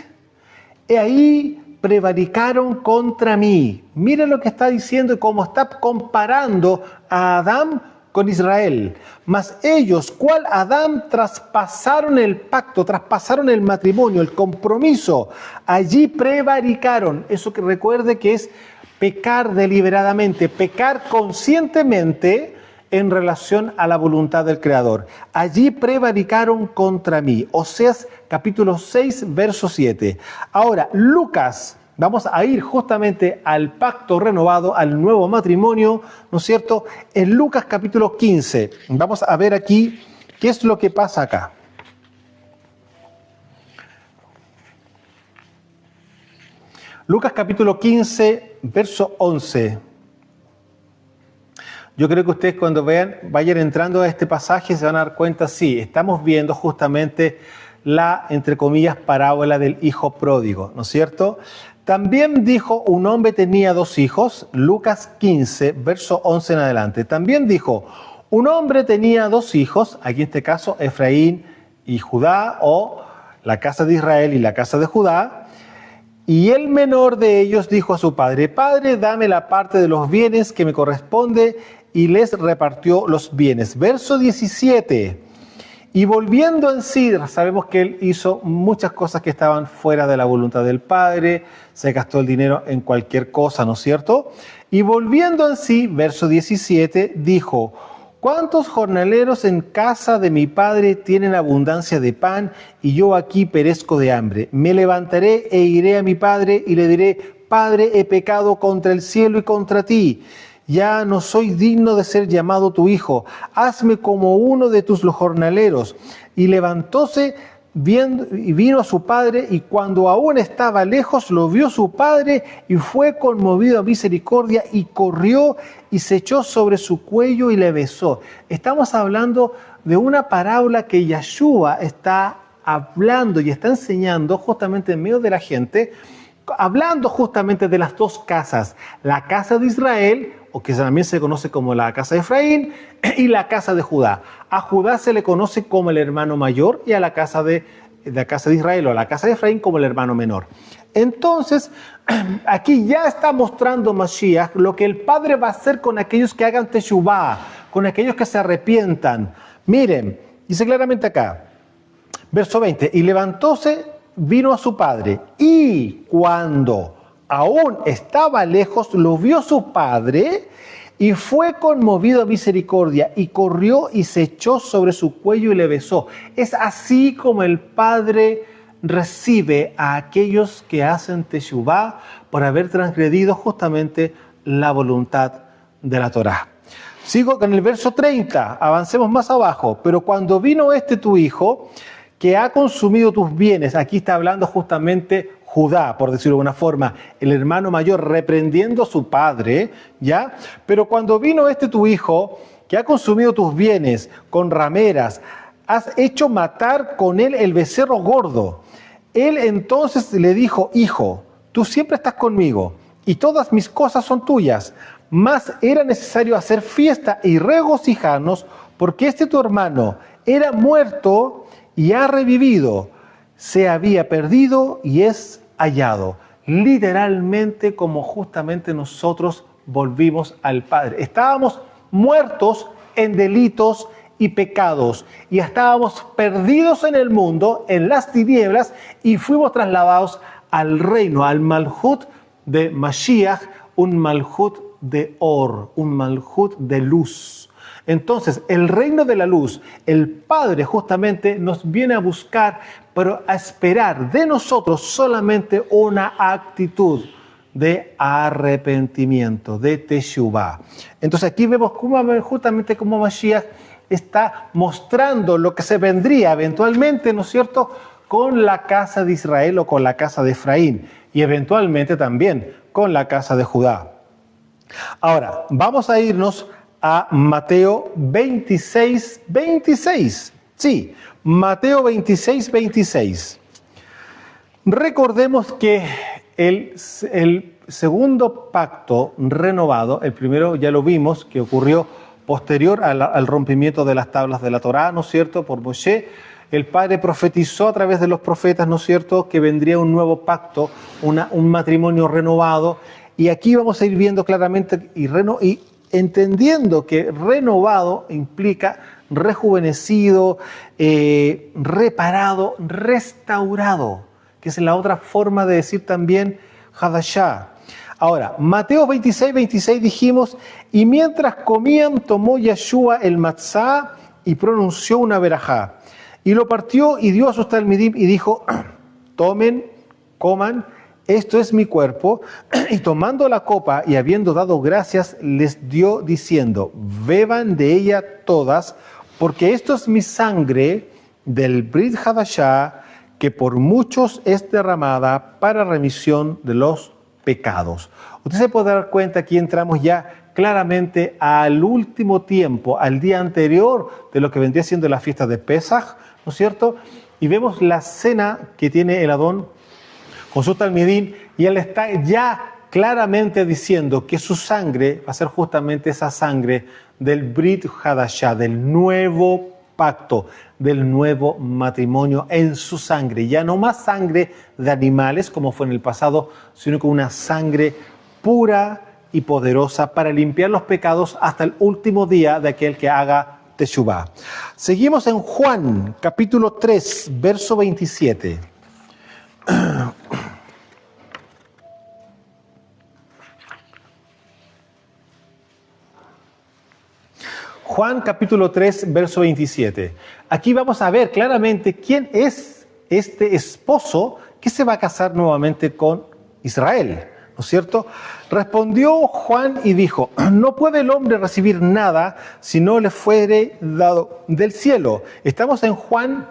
y ahí prevaricaron contra mí. Mira lo que está diciendo y cómo está comparando a Adán con Israel. Mas ellos, cual Adán, traspasaron el pacto, traspasaron el matrimonio, el compromiso. Allí prevaricaron. Eso que recuerde que es pecar deliberadamente, pecar conscientemente en relación a la voluntad del Creador. Allí prevaricaron contra mí. Oseas capítulo 6, verso 7. Ahora, Lucas, vamos a ir justamente al pacto renovado, al nuevo matrimonio, ¿no es cierto? En Lucas capítulo 15. Vamos a ver aquí qué es lo que pasa acá. Lucas capítulo 15, verso 11. Yo creo que ustedes cuando vayan entrando a este pasaje se van a dar cuenta, sí, estamos viendo justamente la, entre comillas, parábola del hijo pródigo, ¿no es cierto? También dijo, un hombre tenía 2 hijos, Lucas 15, verso 11 en adelante. También dijo, un hombre tenía 2 hijos, aquí en este caso Efraín y Judá, o la casa de Israel y la casa de Judá. Y el menor de ellos dijo a su padre, Padre, dame la parte de los bienes que me corresponde, y les repartió los bienes. Verso 17. Y volviendo en sí, sabemos que él hizo muchas cosas que estaban fuera de la voluntad del Padre, se gastó el dinero en cualquier cosa, ¿no es cierto? Y volviendo en sí, verso 17, dijo, ¿cuántos jornaleros en casa de mi padre tienen abundancia de pan y yo aquí perezco de hambre? Me levantaré e iré a mi padre y le diré, Padre, he pecado contra el cielo y contra ti. Ya no soy digno de ser llamado tu hijo. Hazme como uno de tus jornaleros. Y levantóse y vino a su padre, y cuando aún estaba lejos, lo vio su padre, y fue conmovido a misericordia, y corrió y se echó sobre su cuello y le besó. Estamos hablando de una parábola que Yeshua está hablando y está enseñando justamente en medio de la gente, hablando justamente de las 2 casas, la casa de Israel, o que también se conoce como la casa de Efraín, y la casa de Judá. A Judá se le conoce como el hermano mayor, y a la casa de Israel o a la casa de Efraín como el hermano menor. Entonces, aquí ya está mostrando Mashiach lo que el Padre va a hacer con aquellos que hagan teshuvá, con aquellos que se arrepientan. Miren, dice claramente acá, verso 20, y levantóse, vino a su padre, y cuando aún estaba lejos, lo vio su padre, y fue conmovido a misericordia, y corrió y se echó sobre su cuello y le besó. Es así como el Padre recibe a aquellos que hacen teshuvá por haber transgredido justamente la voluntad de la Torá. Sigo con el verso 30, avancemos más abajo. Pero cuando vino tu hijo, que ha consumido tus bienes. Aquí está hablando justamente Judá, por decirlo de alguna forma, el hermano mayor reprendiendo a su padre, ¿ya? Pero cuando vino tu hijo, que ha consumido tus bienes con rameras, has hecho matar con él el becerro gordo. Él entonces le dijo: hijo, tú siempre estás conmigo y todas mis cosas son tuyas, mas era necesario hacer fiesta y regocijarnos, porque tu hermano era muerto y ha revivido, se había perdido y es hallado. Literalmente, como justamente nosotros volvimos al Padre. Estábamos muertos en delitos y pecados, y estábamos perdidos en el mundo, en las tinieblas, y fuimos trasladados al reino, al Malhut de Mashiach, un Malhut de Or, un Malhut de luz. Entonces, el reino de la luz, el Padre justamente nos viene a buscar, pero a esperar de nosotros solamente una actitud de arrepentimiento, de Teshuvah. Entonces aquí vemos justamente cómo Mashiach está mostrando lo que se vendría eventualmente, ¿no es cierto?, con la casa de Israel o con la casa de Efraín, y eventualmente también con la casa de Judá. Ahora, vamos a irnos a Mateo 26, 26. Sí, Mateo 26, 26. Recordemos que el segundo pacto renovado, el primero ya lo vimos, que ocurrió posterior al rompimiento de las tablas de la Torá, ¿no es cierto?, por Moshe. El Padre profetizó a través de los profetas, ¿no es cierto?, que vendría un nuevo pacto, un matrimonio renovado. Y aquí vamos a ir viendo claramente y entendiendo que renovado implica rejuvenecido, reparado, restaurado, que es la otra forma de decir también Hadashah. Ahora, Mateo 26, 26 dijimos: y mientras comían, tomó Yeshua el matzá y pronunció una verajá, y lo partió y dio a sus talmidim y dijo: tomen, coman, esto es mi cuerpo. Y tomando la copa y habiendo dado gracias, les dio diciendo: beban de ella todas, porque esto es mi sangre del Brit Hadashah, que por muchos es derramada para remisión de los pecados. Usted se puede dar cuenta, aquí entramos ya claramente al último tiempo, al día anterior de lo que vendría siendo la fiesta de Pesaj, ¿no es cierto? Y vemos la cena que tiene el Adón con su talmidín, y él está ya claramente diciendo que su sangre va a ser justamente esa sangre del Brit Hadashah, del nuevo pacto, del nuevo matrimonio en su sangre. Ya no más sangre de animales como fue en el pasado, sino con una sangre pura y poderosa para limpiar los pecados hasta el último día de aquel que haga Teshuvah. Seguimos en Juan, capítulo 3, verso 27. Juan capítulo 3, verso 27. Aquí vamos a ver claramente quién es este esposo que se va a casar nuevamente con Israel, ¿no es cierto? Respondió Juan y dijo: no puede el hombre recibir nada si no le fuere dado del cielo. Estamos en Juan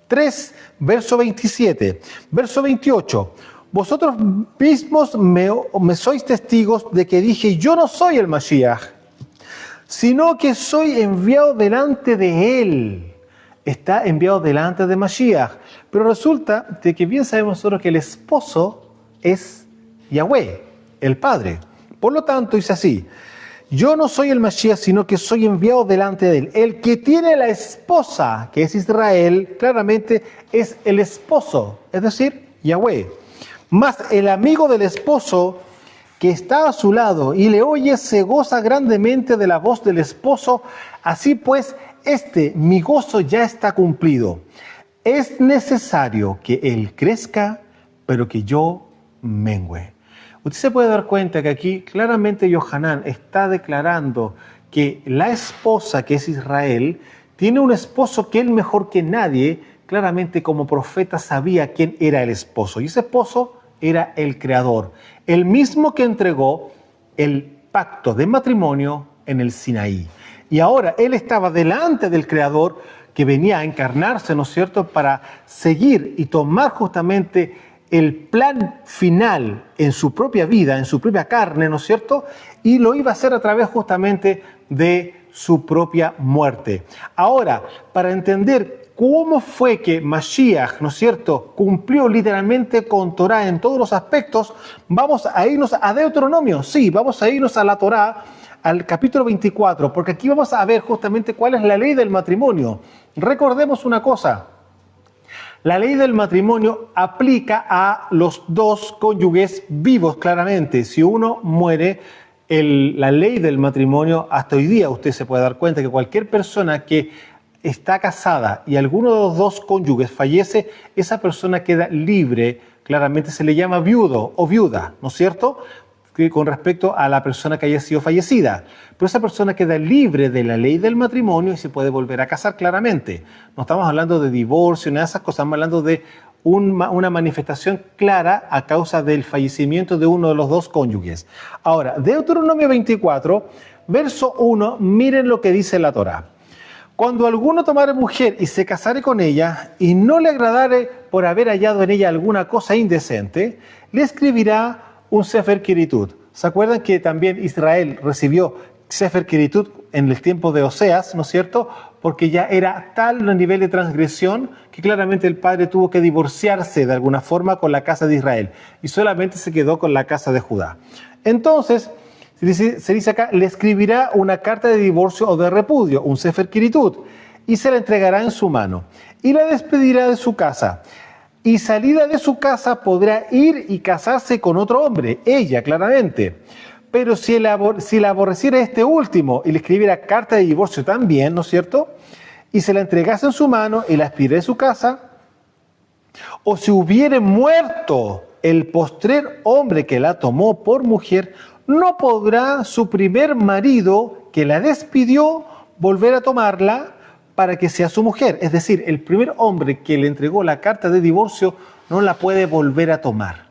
3, verso 27. Verso 28. Vosotros mismos me sois testigos de que dije: yo no soy el Mashiach, sino que soy enviado delante de él. Está enviado delante de Mashiach. Pero resulta de que bien sabemos nosotros que el esposo es Yahweh, el Padre. Por lo tanto, dice así: yo no soy el Mashiach, sino que soy enviado delante de él. El que tiene la esposa, que es Israel, claramente es el esposo, es decir, Yahweh. Mas el amigo del esposo que está a su lado y le oye, se goza grandemente de la voz del esposo. Así pues, mi gozo ya está cumplido. Es necesario que él crezca, pero que yo mengüe. Usted se puede dar cuenta que aquí claramente Yohanan está declarando que la esposa, que es Israel, tiene un esposo que él mejor que nadie, claramente como profeta, sabía quién era el esposo. Y ese esposo era el Creador, el mismo que entregó el pacto de matrimonio en el Sinaí. Y ahora él estaba delante del Creador, que venía a encarnarse, ¿no es cierto?, para seguir y tomar justamente el plan final en su propia vida, en su propia carne, ¿no es cierto?, y lo iba a hacer a través justamente de su propia muerte. Ahora, para entender cómo fue que Mashiach, ¿no es cierto?, cumplió literalmente con Torá en todos los aspectos, vamos a irnos a Deuteronomio. Sí, vamos a irnos a la Torá, al capítulo 24, porque aquí vamos a ver justamente cuál es la ley del matrimonio. Recordemos una cosa. La ley del matrimonio aplica a los dos cónyuges vivos, claramente. Si uno muere, la ley del matrimonio, hasta hoy día usted se puede dar cuenta que cualquier persona que está casada y alguno de los dos cónyuges fallece, esa persona queda libre, claramente se le llama viudo o viuda, ¿no es cierto?, con respecto a la persona que haya sido fallecida. Pero esa persona queda libre de la ley del matrimonio y se puede volver a casar claramente. No estamos hablando de divorcio, nada de esas cosas, estamos hablando de una manifestación clara a causa del fallecimiento de uno de los dos cónyuges. Ahora, Deuteronomio 24, verso 1, miren lo que dice la Torá. Cuando alguno tomare mujer y se casare con ella, y no le agradare por haber hallado en ella alguna cosa indecente, le escribirá un Sefer Kiritut. ¿Se acuerdan que también Israel recibió Sefer Kiritut en el tiempo de Oseas, ¿no es cierto? Porque ya era tal el nivel de transgresión que claramente el padre tuvo que divorciarse de alguna forma con la casa de Israel y solamente se quedó con la casa de Judá. Entonces, se dice acá, le escribirá una carta de divorcio o de repudio, un Sefer Kiritut, y se la entregará en su mano y la despedirá de su casa. Y salida de su casa podrá ir y casarse con otro hombre, ella claramente. Pero si la aborreciera este último y le escribiera carta de divorcio también, ¿no es cierto?, y se la entregase en su mano y la expidiera de su casa, o si hubiere muerto el postrer hombre que la tomó por mujer, no podrá su primer marido que la despidió volver a tomarla para que sea su mujer. Es decir, el primer hombre que le entregó la carta de divorcio no la puede volver a tomar.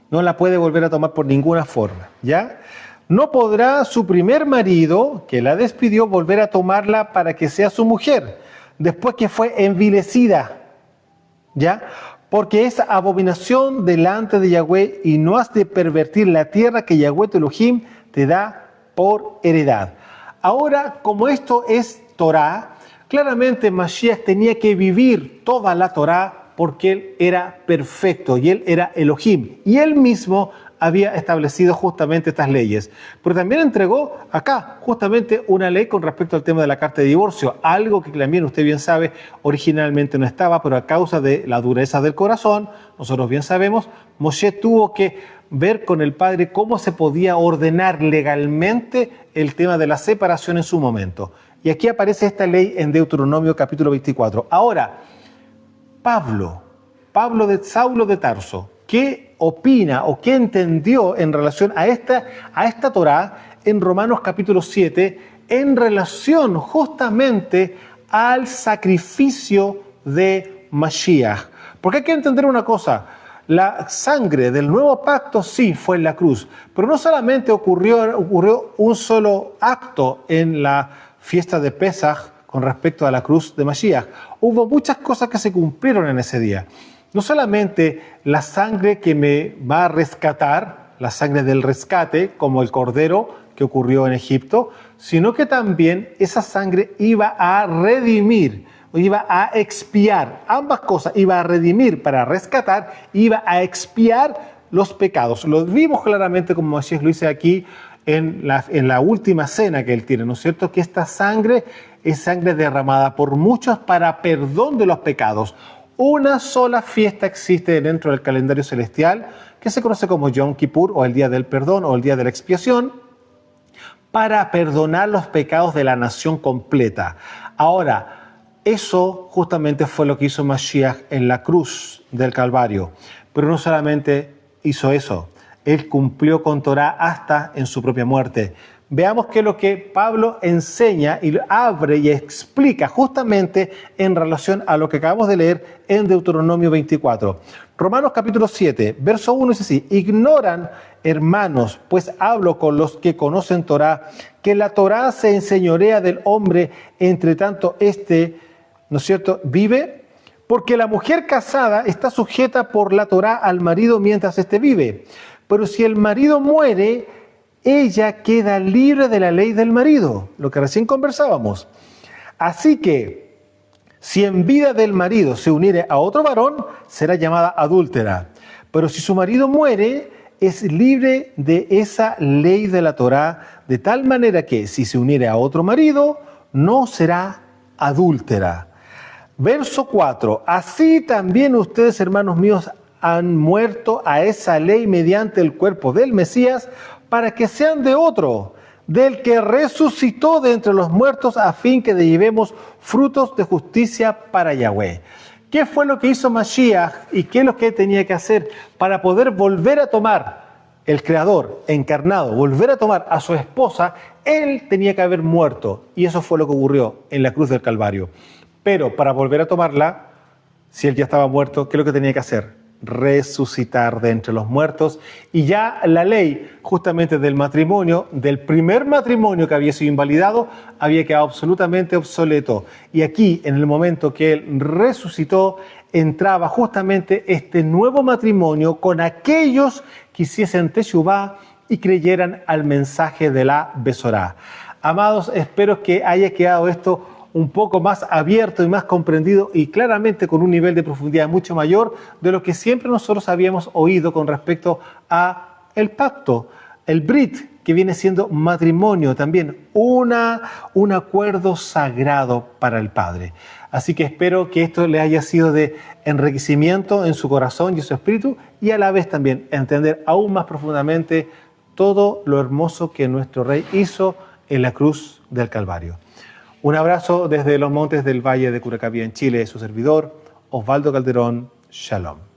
No la puede volver a tomar por ninguna forma, ¿ya? No podrá su primer marido que la despidió volver a tomarla para que sea su mujer, después que fue envilecida, ¿ya? Porque es abominación delante de Yahweh y no has de pervertir la tierra que Yahweh tu Elohim te da por heredad. Ahora, como esto es Torá, claramente Mashiach tenía que vivir toda la Torá porque él era perfecto y él era Elohim. Y él mismo había establecido justamente estas leyes. Pero también entregó acá justamente una ley con respecto al tema de la carta de divorcio. Algo que también usted bien sabe originalmente no estaba, pero a causa de la dureza del corazón, nosotros bien sabemos, Moshe tuvo que ver con el padre cómo se podía ordenar legalmente el tema de la separación en su momento. Y aquí aparece esta ley en Deuteronomio capítulo 24. Ahora, Pablo de Saulo de Tarso, ¿qué opina o qué entendió en relación a esta Torá en Romanos capítulo 7 en relación justamente al sacrificio de Mashiach? Porque hay que entender una cosa. La sangre del nuevo pacto sí fue en la cruz, pero no solamente ocurrió un solo acto en la fiesta de Pesaj con respecto a la cruz de Mashiach. Hubo muchas cosas que se cumplieron en ese día. No solamente la sangre que me va a rescatar, la sangre del rescate, como el cordero que ocurrió en Egipto, sino que también esa sangre iba a redimir, iba a expiar, ambas cosas, iba a redimir para rescatar, iba a expiar los pecados. Lo vimos claramente como Mashiach lo dice aquí en la última cena que él tiene, ¿no es cierto? Que esta sangre es sangre derramada por muchos para perdón de los pecados. Una sola fiesta existe dentro del calendario celestial que se conoce como Yom Kippur o el Día del Perdón o el Día de la Expiación para perdonar los pecados de la nación completa. Ahora, eso justamente fue lo que hizo Mashiach en la cruz del Calvario. Pero no solamente hizo eso, él cumplió con Torá hasta en su propia muerte. Veamos qué es lo que Pablo enseña y abre y explica justamente en relación a lo que acabamos de leer en Deuteronomio 24. Romanos capítulo 7, verso 1 dice así: ignoran, hermanos, pues hablo con los que conocen Torá, que la Torá se enseñorea del hombre, entre tanto éste ¿no es cierto?, vive, porque la mujer casada está sujeta por la Torá al marido mientras éste vive. Pero si el marido muere, ella queda libre de la ley del marido, lo que recién conversábamos. Así que, si en vida del marido se uniere a otro varón, será llamada adúltera. Pero si su marido muere, es libre de esa ley de la Torá, de tal manera que si se uniere a otro marido, no será adúltera. Verso 4. Así también ustedes, hermanos míos, han muerto a esa ley mediante el cuerpo del Mesías, para que sean de otro, del que resucitó de entre los muertos, a fin que llevemos frutos de justicia para Yahweh. ¿Qué fue lo que hizo Mashiach y qué es lo que tenía que hacer para poder volver a tomar el Creador encarnado, volver a tomar a su esposa? Él tenía que haber muerto, y eso fue lo que ocurrió en la cruz del Calvario. Pero para volver a tomarla, si él ya estaba muerto, ¿qué es lo que tenía que hacer? Resucitar de entre los muertos. Y ya la ley justamente del matrimonio, del primer matrimonio que había sido invalidado, había quedado absolutamente obsoleto. Y aquí, en el momento que él resucitó, entraba justamente este nuevo matrimonio con aquellos que hiciesen teshuvá y creyeran al mensaje de la Besorá. Amados, espero que haya quedado esto un poco más abierto y más comprendido, y claramente con un nivel de profundidad mucho mayor de lo que siempre nosotros habíamos oído con respecto a el pacto, el brit, que viene siendo matrimonio también, un acuerdo sagrado para el Padre. Así que espero que esto le haya sido de enriquecimiento en su corazón y en su espíritu, y a la vez también entender aún más profundamente todo lo hermoso que nuestro Rey hizo en la cruz del Calvario. Un abrazo desde los montes del Valle de Curacaví en Chile, su servidor, Osvaldo Calderón. Shalom.